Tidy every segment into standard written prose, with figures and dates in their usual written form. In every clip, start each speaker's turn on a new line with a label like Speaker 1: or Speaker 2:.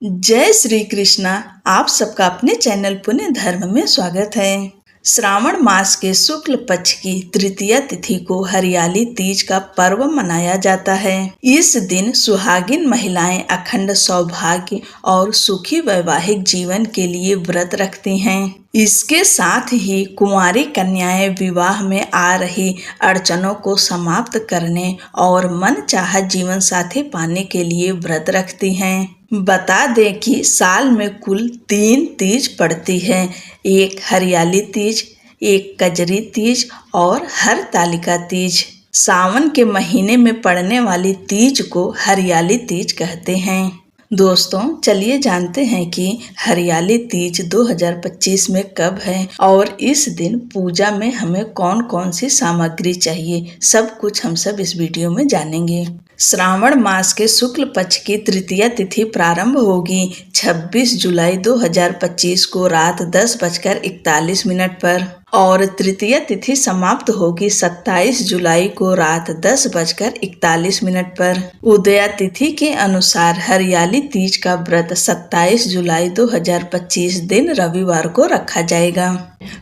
Speaker 1: जय श्री कृष्णा। आप सबका अपने चैनल पुण्य धर्म में स्वागत है। श्रावण मास के शुक्ल पक्ष की तृतीया तिथि को हरियाली तीज का पर्व मनाया जाता है। इस दिन सुहागिन महिलाएं अखंड सौभाग्य और सुखी वैवाहिक जीवन के लिए व्रत रखती हैं। इसके साथ ही कुंवारी कन्याएं विवाह में आ रही अड़चनों को समाप्त करने और मनचाहा जीवन साथी पाने के लिए व्रत रखती हैं। बता दें कि साल में कुल 3 तीज पड़ती है। एक हरियाली तीज, एक कजरी तीज और हरतालिका तीज। सावन के महीने में पड़ने वाली तीज को हरियाली तीज कहते हैं। दोस्तों, चलिए जानते हैं कि हरियाली तीज 2025 में कब है और इस दिन पूजा में हमें कौन कौन सी सामग्री चाहिए। सब कुछ हम सब इस वीडियो में जानेंगे। श्रावण मास के शुक्ल पक्ष की तृतीया तिथि प्रारंभ होगी 26 जुलाई 2025 को रात 10:41 पर और तृतीया तिथि समाप्त होगी 27 जुलाई को रात 10:41 पर। उदया तिथि के अनुसार हरियाली तीज का व्रत 27 जुलाई 2025 दिन रविवार को रखा जाएगा।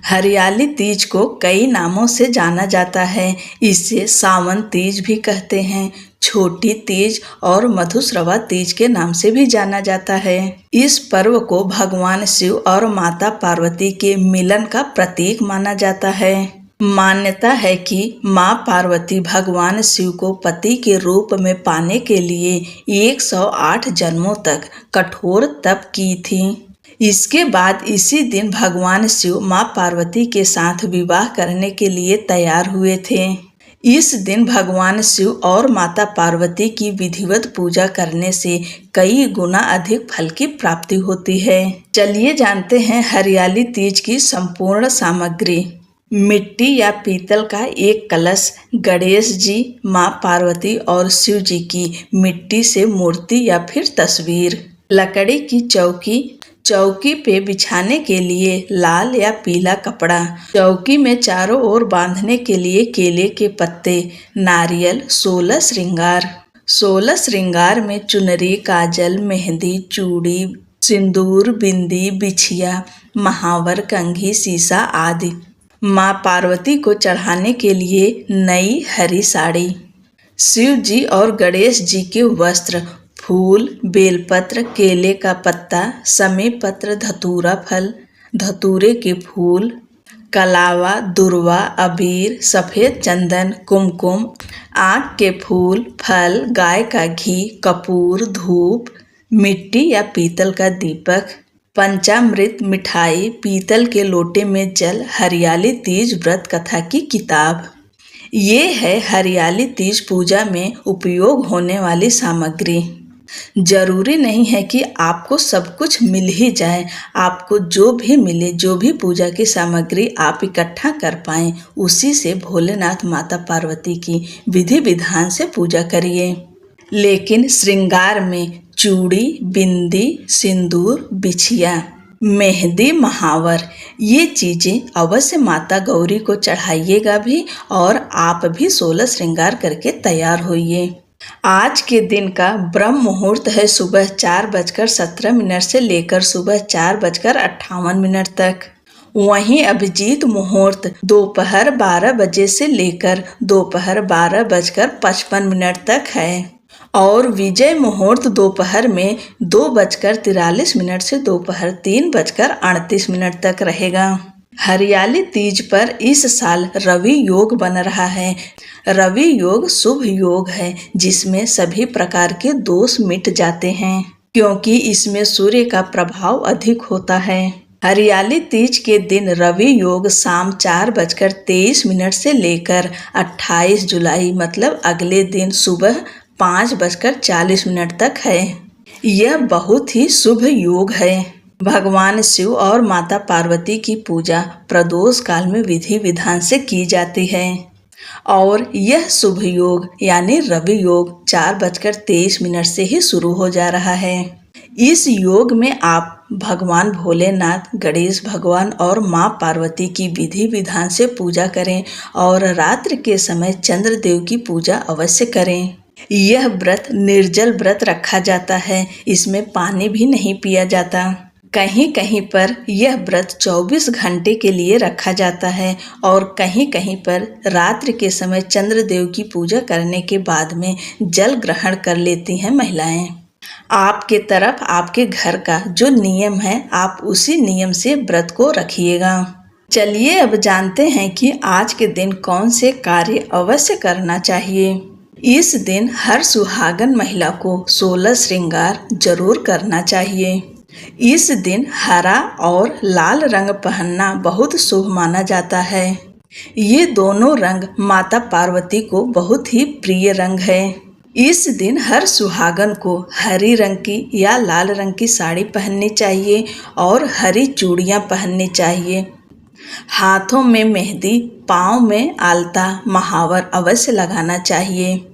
Speaker 1: हरियाली तीज को कई नामों से जाना जाता है। इसे सावन तीज भी कहते हैं, छोटी तीज और मधुश्रवा तीज के नाम से भी जाना जाता है। इस पर्व को भगवान शिव और माता पार्वती के मिलन का प्रतीक माना जाता है। मान्यता है कि माँ पार्वती भगवान शिव को पति के रूप में पाने के लिए 108 जन्मों तक कठोर तप की थी। इसके बाद इसी दिन भगवान शिव माँ पार्वती के साथ विवाह करने के लिए तैयार हुए थे। इस दिन भगवान शिव और माता पार्वती की विधिवत पूजा करने से कई गुना अधिक फल की प्राप्ति होती है। चलिए जानते हैं हरियाली तीज की संपूर्ण सामग्री। मिट्टी या पीतल का एक कलश, गणेश जी, माँ पार्वती और शिव जी की मिट्टी से मूर्ति या फिर तस्वीर, लकड़ी की चौकी पे बिछाने के लिए लाल या पीला कपड़ा, चौकी में चारों ओर बांधने के लिए केले के पत्ते, नारियल, 16 श्रृंगार में चुनरी, काजल, मेहंदी, चूड़ी, सिंदूर, बिंदी, बिछिया, महावर, कंघी, शीशा आदि। माँ पार्वती को चढ़ाने के लिए नई हरी साड़ी। शिव जी और गणेश जी के वस्त्र, फूल, बेलपत्र, केले का पत्ता, समी पत्र, धतूरा फल, धतूरे के फूल, कलावा, दुर्वा, अबीर, सफेद चंदन, कुमकुम, आँख के फूल, फल, गाय का घी, कपूर, धूप, मिट्टी या पीतल का दीपक, पंचामृत, मिठाई, पीतल के लोटे में जल, हरियाली तीज व्रत कथा की किताब। ये है हरियाली तीज पूजा में उपयोग होने वाली सामग्री। जरूरी नहीं है कि आपको सब कुछ मिल ही जाए। आपको जो भी मिले, जो भी पूजा की सामग्री आप इकट्ठा कर पाएं, उसी से भोलेनाथ माता पार्वती की विधि विधान से पूजा करिए। लेकिन श्रृंगार में चूड़ी, बिंदी, सिंदूर, बिछिया, मेहंदी, महावर, ये चीजें अवश्य माता गौरी को चढ़ाइएगा भी और आप भी 16 श्रृंगार करके तैयार होइए। आज के दिन का ब्रह्म मुहूर्त है सुबह 4:17 से लेकर सुबह 4:58 तक। वहीं अभिजीत मुहूर्त दोपहर 12 बजे से लेकर दोपहर 12:55 तक है और विजय मुहूर्त दोपहर में 2:43 से दोपहर 3:38 तक रहेगा। हरियाली तीज पर इस साल रवि योग बन रहा है। रवि योग शुभ योग है जिसमें सभी प्रकार के दोष मिट जाते हैं क्योंकि इसमें सूर्य का प्रभाव अधिक होता है। हरियाली तीज के दिन रवि योग शाम 4:23 से लेकर 28 जुलाई मतलब अगले दिन सुबह 5:40 तक है। यह बहुत ही शुभ योग है। भगवान शिव और माता पार्वती की पूजा प्रदोष काल में विधि विधान से की जाती है और यह शुभ योग यानी रवि योग 4:23 से ही शुरू हो जा रहा है। इस योग में आप भगवान भोलेनाथ, गणेश भगवान और माँ पार्वती की विधि विधान से पूजा करें और रात्रि के समय चंद्रदेव की पूजा अवश्य करें। यह व्रत निर्जल व्रत रखा जाता है। इसमें पानी भी नहीं पिया जाता। कहीं कहीं पर यह व्रत 24 घंटे के लिए रखा जाता है और कहीं कहीं पर रात्रि के समय चंद्रदेव की पूजा करने के बाद में जल ग्रहण कर लेती हैं महिलाएं। आपके तरफ आपके घर का जो नियम है आप उसी नियम से व्रत को रखिएगा। चलिए अब जानते हैं कि आज के दिन कौन से कार्य अवश्य करना चाहिए। इस दिन हर सुहागन महिला को 16 श्रृंगार जरूर करना चाहिए। इस दिन हरा और लाल रंग पहनना बहुत शुभ माना जाता है। ये दोनों रंग माता पार्वती को बहुत ही प्रिय रंग है। इस दिन हर सुहागन को हरी रंग की या लाल रंग की साड़ी पहननी चाहिए और हरी चूड़ियां पहननी चाहिए। हाथों में मेहंदी, पाँव में आलता, महावर अवश्य लगाना चाहिए।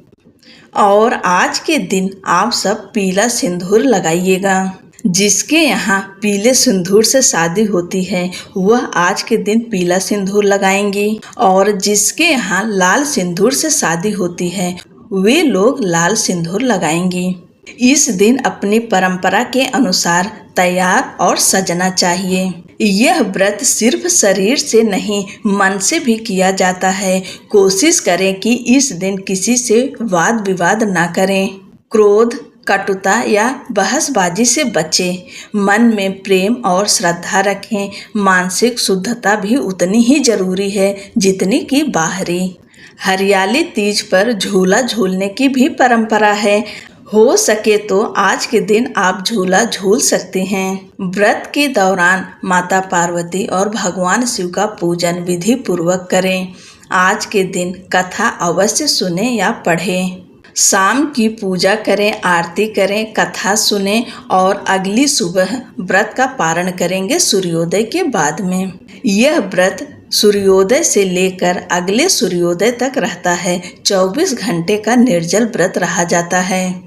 Speaker 1: और आज के दिन आप सब पीला सिंदूर लगाइएगा। जिसके यहाँ पीले सिंदूर से शादी होती है वह आज के दिन पीला सिंदूर लगाएंगी और जिसके यहाँ लाल सिंदूर से शादी होती है वे लोग लाल सिंदूर लगाएंगी। इस दिन अपनी परंपरा के अनुसार तैयार और सजना चाहिए। यह व्रत सिर्फ शरीर से नहीं मन से भी किया जाता है। कोशिश करें कि इस दिन किसी से वाद विवाद ना करें। क्रोध, कटुता या बहसबाजी से बचें। मन में प्रेम और श्रद्धा रखें। मानसिक शुद्धता भी उतनी ही जरूरी है जितनी कि बाहरी। हरियाली तीज पर झूला झूलने की भी परंपरा है। हो सके तो आज के दिन आप झूला झूल सकते हैं। व्रत के दौरान माता पार्वती और भगवान शिव का पूजन विधि पूर्वक करें। आज के दिन कथा अवश्य सुने या पढ़ें। शाम की पूजा करें, आरती करें, कथा सुने और अगली सुबह व्रत का पारण करेंगे सूर्योदय के बाद में। यह व्रत सूर्योदय से लेकर अगले सूर्योदय तक रहता है। 24 घंटे का निर्जल व्रत रहा जाता है।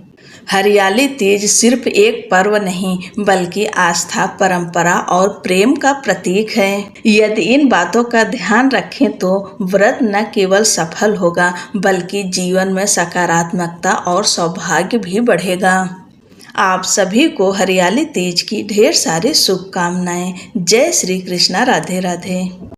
Speaker 1: हरियाली तीज सिर्फ एक पर्व नहीं बल्कि आस्था, परंपरा और प्रेम का प्रतीक है। यदि इन बातों का ध्यान रखें तो व्रत न केवल सफल होगा बल्कि जीवन में सकारात्मकता और सौभाग्य भी बढ़ेगा। आप सभी को हरियाली तीज की ढेर सारी शुभकामनाएं। जय श्री कृष्णा। राधे राधे।